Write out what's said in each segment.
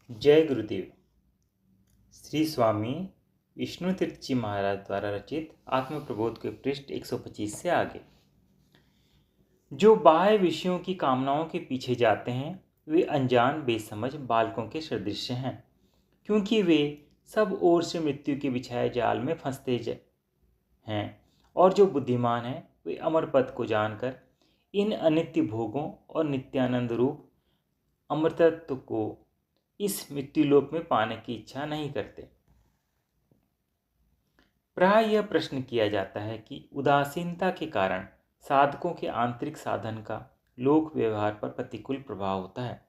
जय गुरुदेव। श्री स्वामी विष्णु तीर्थ जी महाराज द्वारा रचित आत्म प्रबोध के पृष्ठ 125 से आगे। जो बाह्य विषयों की कामनाओं के पीछे जाते हैं वे अनजान बेसमझ बालकों के सदृश हैं, क्योंकि वे सब ओर से मृत्यु के बिछाए जाल में फंसते हैं। और जो बुद्धिमान हैं वे अमर पद को जानकर इन अनित्य भोगों और नित्यानंद रूप अमृतत्व को इस मृत्युलोक में पाने की इच्छा नहीं करते। प्राय यह प्रश्न किया जाता है कि उदासीनता के कारण साधकों के आंतरिक साधन का लोक व्यवहार पर प्रतिकूल प्रभाव होता है।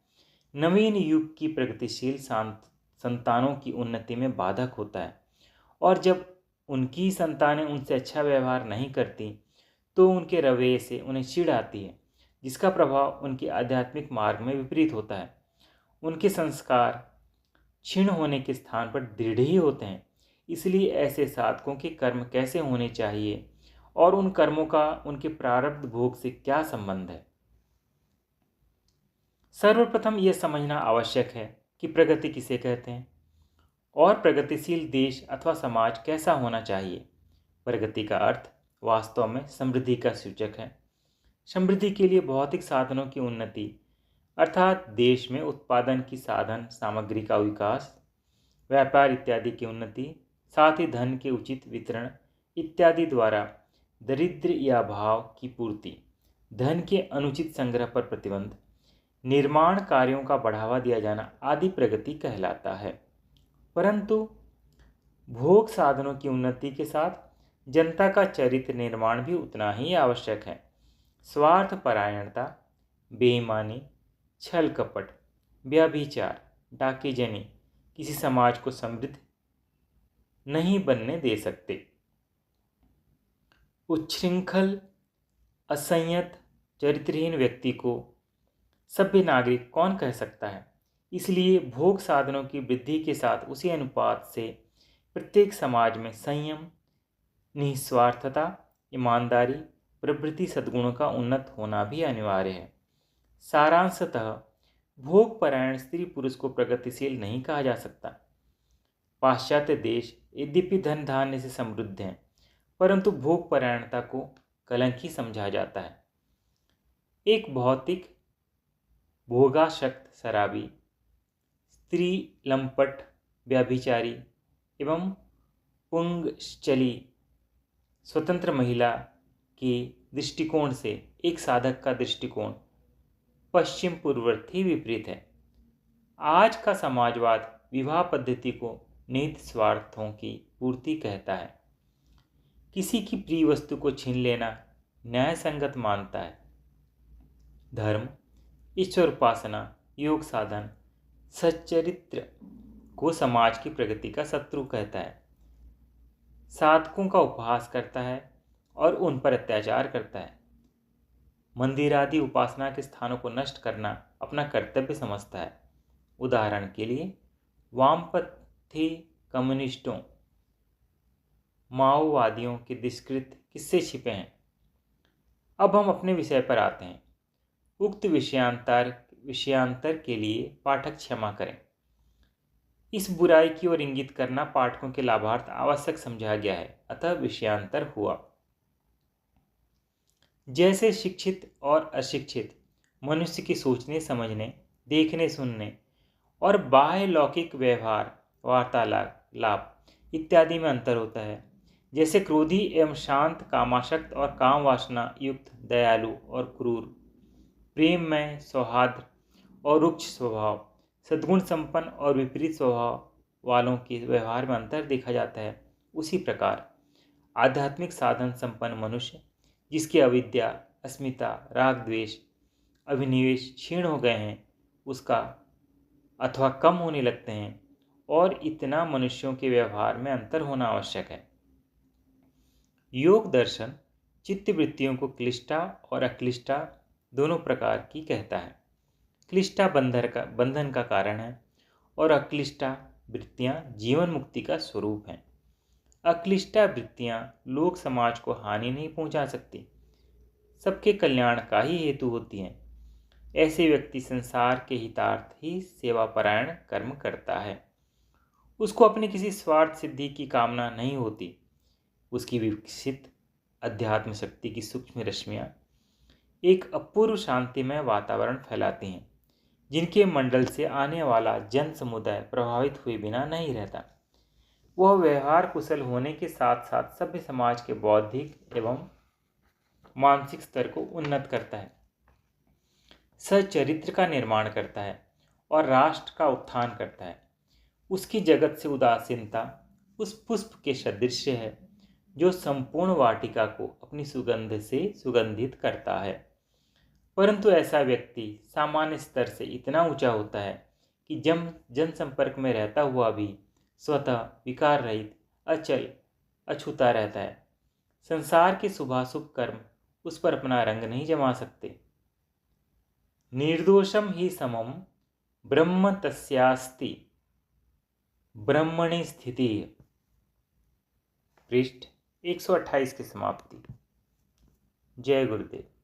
नवीन युग की प्रगतिशील संतानों की उन्नति में बाधक होता है, और जब उनकी संतानें उनसे अच्छा व्यवहार नहीं करती तो उनके रवैये से उन्हें चिढ़ आती है, जिसका प्रभाव उनके आध्यात्मिक मार्ग में विपरीत होता है। उनके संस्कार क्षीण होने के स्थान पर दृढ़ ही होते हैं। इसलिए ऐसे साधकों के कर्म कैसे होने चाहिए और उन कर्मों का उनके प्रारब्ध भोग से क्या संबंध है। सर्वप्रथम यह समझना आवश्यक है कि प्रगति किसे कहते हैं और प्रगतिशील देश अथवा समाज कैसा होना चाहिए। प्रगति का अर्थ वास्तव में समृद्धि का सूचक है। समृद्धि के लिए भौतिक साधनों की उन्नति अर्थात देश में उत्पादन की साधन सामग्री का विकास, व्यापार इत्यादि की उन्नति, साथ ही धन के उचित वितरण इत्यादि द्वारा दरिद्र या भाव की पूर्ति, धन के अनुचित संग्रह पर प्रतिबंध, निर्माण कार्यों का बढ़ावा दिया जाना आदि प्रगति कहलाता है। परंतु भोग साधनों की उन्नति के साथ जनता का चरित्र निर्माण भी उतना ही आवश्यक है। स्वार्थ परायणता, बेईमानी, छल कपट, व्यभिचार, डाकेजनी किसी समाज को समृद्ध नहीं बनने दे सकते। उच्छृंखल, असंयत, चरित्रहीन व्यक्ति को सभ्य नागरिक कौन कह सकता है। इसलिए भोग साधनों की वृद्धि के साथ उसी अनुपात से प्रत्येक समाज में संयम, निस्वार्थता, ईमानदारी प्रभृति सद्गुणों का उन्नत होना भी अनिवार्य है। सारांशतः भोग परायण स्त्री पुरुष को प्रगतिशील नहीं कहा जा सकता। पाश्चात्य देश यद्यपि धन धान्य से समृद्ध हैं, परंतु भोग परायणता को कलंकी समझा जाता है। एक भौतिक भोगाशक्त शराबी, स्त्री लंपट, व्यभिचारी एवं पुंगश्चली स्वतंत्र महिला के दृष्टिकोण से एक साधक का दृष्टिकोण पश्चिम पूर्ववर्ती विपरीत है। आज का समाजवाद विवाह पद्धति को निहित स्वार्थों की पूर्ति कहता है। किसी की प्रिय वस्तु को छीन लेना न्याय संगत मानता है। धर्म, ईश्वर उपासना, योग साधन, सच्चरित्र को समाज की प्रगति का शत्रु कहता है। साधकों का उपहास करता है और उन पर अत्याचार करता है। मंदिर आदि उपासना के स्थानों को नष्ट करना अपना कर्तव्य समझता है। उदाहरण के लिए वामपंथी कम्युनिस्टों, माओवादियों के दुष्कृत किस्से छिपे हैं। अब हम अपने विषय पर आते हैं। उक्त विषयांतर के लिए पाठक क्षमा करें। इस बुराई की ओर इंगित करना पाठकों के लाभार्थ आवश्यक समझा गया है, अतः विषयांतर हुआ। जैसे शिक्षित और अशिक्षित मनुष्य की सोचने समझने, देखने सुनने और बाह्य लौकिक व्यवहार, वार्तालाप इत्यादि में अंतर होता है। जैसे क्रोधी एवं शांत, कामाशक्त और काम वासना युक्त, दयालु और क्रूर, प्रेममय, सौहार्द और रुक्ष स्वभाव, सद्गुण संपन्न और विपरीत स्वभाव वालों के व्यवहार में अंतर देखा जाता है, उसी प्रकार आध्यात्मिक साधन संपन्न मनुष्य जिसकी अविद्या, अस्मिता, राग द्वेष, अभिनिवेश क्षीण हो गए हैं, उसका अथवा कम होने लगते हैं, और इतना मनुष्यों के व्यवहार में अंतर होना आवश्यक है। योग दर्शन चित्तवृत्तियों को क्लिष्टा और अक्लिष्टा दोनों प्रकार की कहता है। क्लिष्टा बंधन का कारण है और अक्लिष्टा वृत्तियां जीवन मुक्ति का स्वरूप हैं। अक्लिष्टा वृत्तियां लोक समाज को हानि नहीं पहुंचा सकती, सबके कल्याण का ही हेतु होती हैं। ऐसे व्यक्ति संसार के हितार्थ ही सेवापरायण कर्म करता है। उसको अपनी किसी स्वार्थ सिद्धि की कामना नहीं होती। उसकी विकसित अध्यात्म शक्ति की सूक्ष्म रश्मियाँ एक अपूर्व शांतिमय वातावरण फैलाती हैं, जिनके मंडल से आने वाला जन समुदाय प्रभावित हुए बिना नहीं रहता। वह व्यवहार कुशल होने के साथ साथ सभ्य समाज के बौद्धिक एवं मानसिक स्तर को उन्नत करता है, सच्चरित्र का निर्माण करता है और राष्ट्र का उत्थान करता है। उसकी जगत से उदासीनता उस पुष्प के सदृश है जो संपूर्ण वाटिका को अपनी सुगंध से सुगंधित करता है। परंतु ऐसा व्यक्ति सामान्य स्तर से इतना ऊंचा होता है कि जब जनसंपर्क में रहता हुआ भी स्वतः विकार रहित अचल अछूता रहता है। संसार के शुभाशुभ कर्म उस पर अपना रंग नहीं जमा सकते। निर्दोषम ही समम ब्रह्म तस्यास्ति ब्रह्मणि स्थिति। पृष्ठ 128 की समाप्ति। जय गुरुदेव।